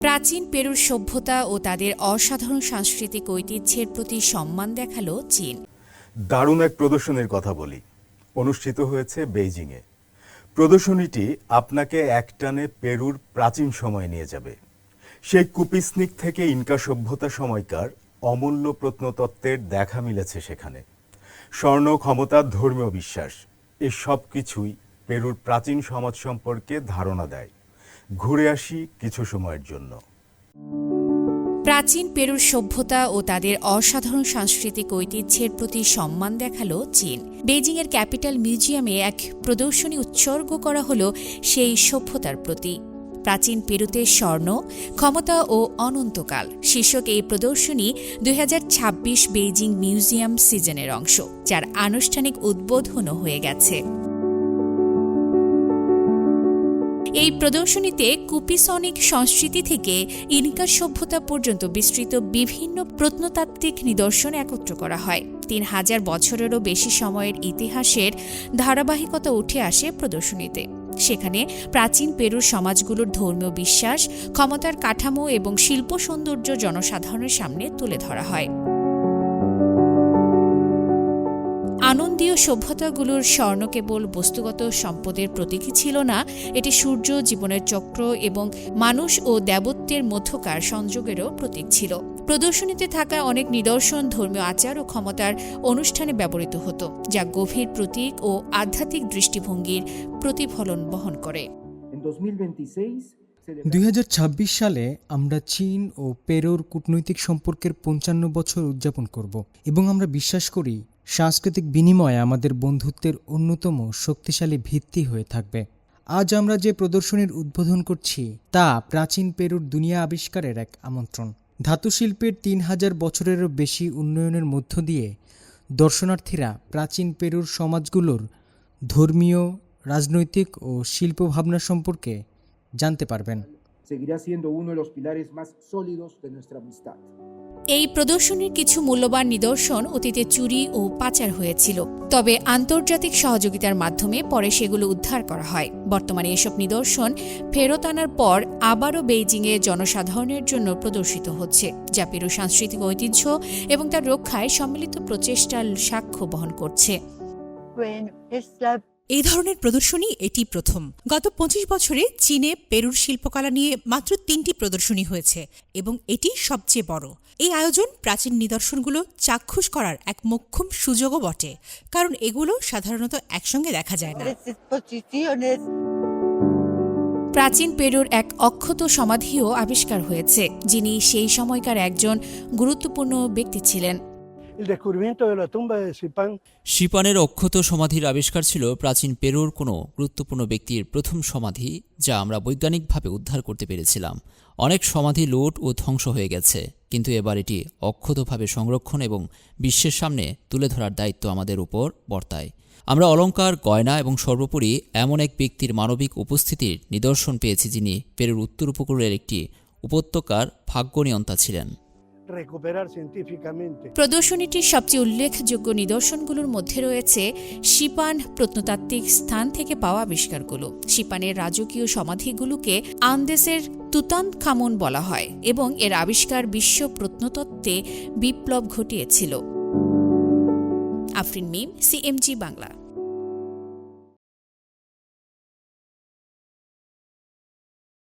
প্রাচীন পেরুর সভ্যতা ও তাদের অসাধারণ সাংস্কৃতিক ঐতিহ্যের প্রতি সম্মান দেখালো চীন। দারুণ এক প্রদর্শনীর কথা বলি, অনুষ্ঠিত হয়েছে বেইজিংয়ে। প্রদর্শনীটি আপনাকে একটানে পেরুর প্রাচীন সময়ে নিয়ে যাবে। সেই কুপিসনিক থেকে ইনকা সভ্যতা সময়কার অমূল্য প্রত্নতত্ত্বের দেখা মিলেছে সেখানে। স্বর্ণ, ক্ষমতা, ধর্মীয় বিশ্বাস, এই সব কিছুই পেরুর প্রাচীন সমাজ সম্পর্কে ধারণা দেয়। ঘুরে আসি কিছু সময়ের জন্য। প্রাচীন পেরুর সভ্যতা ও তাদের অসাধারণ সাংস্কৃতিক ঐতিহ্যের প্রতি সম্মান দেখালো চীন। বেইজিংয়ের ক্যাপিটাল মিউজিয়ামে এক প্রদর্শনী উৎসর্গ করা হলো সেই সভ্যতার প্রতি। প্রাচীন পেরুতে স্বর্ণ, ক্ষমতা ও অনন্তকাল শীর্ষক এই প্রদর্শনী 2026 বেইজিং মিউজিয়াম সিজনের অংশ, যার আনুষ্ঠানিক উদ্বোধনও হয়ে গেছে। এই প্রদর্শনীতে কুপিসনিক সংস্কৃতি থেকে ইনকা সভ্যতা পর্যন্ত বিস্তৃত বিভিন্ন প্রত্নতাত্ত্বিক নিদর্শন একত্র করা হয়। 3000 বছরেরও বেশি সময়ের ইতিহাসের ধারাবাহিকতা উঠে আসে প্রদর্শনীতে। সেখানে প্রাচীন পেরুর সমাজগুলোর ধর্মীয় বিশ্বাস, ক্ষমতার কাঠামো এবং শিল্প সৌন্দর্য জনসাধারণের সামনে তুলে ধরা হয়। আনন্দীয় সভ্যতাগুলোর স্বর্ণ কেবল বস্তুগত সম্পদের প্রতীকই ছিল না, এটি সূর্য, জীবনের চক্র এবং মানুষ ও দেবত্বের মধ্যকার সংযোগেরও প্রতীক ছিল। প্রদর্শনীতে থাকা অনেক নিদর্শন ধর্মীয় আচার ও ক্ষমতার অনুষ্ঠানে ব্যবহৃত হতো, যা গভীর প্রতীক ও আধ্যাত্মিক দৃষ্টিভঙ্গির প্রতিফলন বহন করে। 2026 সালে আমরা চীন ও পেরুর কূটনৈতিক সম্পর্কের 55 বছর উদযাপন করব এবং আমরা বিশ্বাস করি সাংস্কৃতিক বিনিময় আমাদের বন্ধুত্বের অন্যতম শক্তিশালী ভিত্তি হয়ে থাকবে। আজ আমরা যে প্রদর্শনীর উদ্বোধন করছি তা প্রাচীন পেরুর দুনিয়া আবিষ্কারের এক আমন্ত্রণ। ধাতুশিল্পের 3000 বছরেরও বেশি উন্নয়নের মধ্য দিয়ে দর্শনার্থীরা প্রাচীন পেরুর সমাজগুলোর ধর্মীয়, রাজনৈতিক ও শিল্প ভাবনা সম্পর্কে জানতে পারবেন। এই প্রদর্শনীর কিছু মূল্যবান নিদর্শন অতীতে চুরি ও পাচার হয়েছিল, তবে আন্তর্জাতিক সহযোগিতার মাধ্যমে পরে সেগুলো উদ্ধার করা হয়। বর্তমানে এসব নিদর্শন ফেরত আনার পর আবারও বেইজিংয়ে জনসাধারণের জন্য প্রদর্শিত হচ্ছে, যা পেরু সাংস্কৃতিক ঐতিহ্য এবং তার রক্ষায় সম্মিলিত প্রচেষ্টার সাক্ষ্য বহন করছে। এই ধরনের প্রদর্শনী এটি প্রথম। গত 25 বছরে চীনে পেরুর শিল্পকলা নিয়ে মাত্র 3টি প্রদর্শনী হয়েছে এবং এটি সবচেয়ে বড়। এই আয়োজন প্রাচীন নিদর্শনগুলো চাক্ষুষ করার এক মোক্ষম সুযোগও বটে, কারণ এগুলো সাধারণত একসঙ্গে দেখা যায় না। প্রাচীন পেরুর এক অক্ষত সমাধিও আবিষ্কার হয়েছে, যিনি সেই সময়কার একজন গুরুত্বপূর্ণ ব্যক্তি ছিলেন। শিপানের অক্ষত সমাধির আবিষ্কার ছিল প্রাচীন পেরুর কোনো গুরুত্বপূর্ণ ব্যক্তির প্রথম সমাধি, যা আমরা বৈজ্ঞানিকভাবে উদ্ধার করতে পেরেছিলাম। অনেক সমাধি লুট ও ধ্বংস হয়ে গেছে, কিন্তু এবার এটি অক্ষতভাবে সংরক্ষণ এবং বিশ্বের সামনে তুলে ধরার দায়িত্ব আমাদের উপর বর্তায়। আমরা অলংকার, গয়না এবং সর্বোপরি এমন এক ব্যক্তির মানবিক উপস্থিতির নিদর্শন পেয়েছি, যিনি পেরুর উত্তর উপকূলের একটি উপত্যকার ভাগ্যনিয়ন্তা ছিলেন। প্রদর্শনীটির সবচেয়ে উল্লেখযোগ্য নিদর্শনগুলোর মধ্যে রয়েছে শিপান প্রত্নতাত্ত্বিক স্থান থেকে পাওয়া আবিষ্কারগুলো। শিপানের রাজকীয় সমাধিগুলোকে আন্দেসের তুতানখামুন বলা হয় এবং এর আবিষ্কার বিশ্ব প্রত্নতত্ত্বে বিপ্লব ঘটিয়েছিল। আফরিন মিম, CMG বাংলা।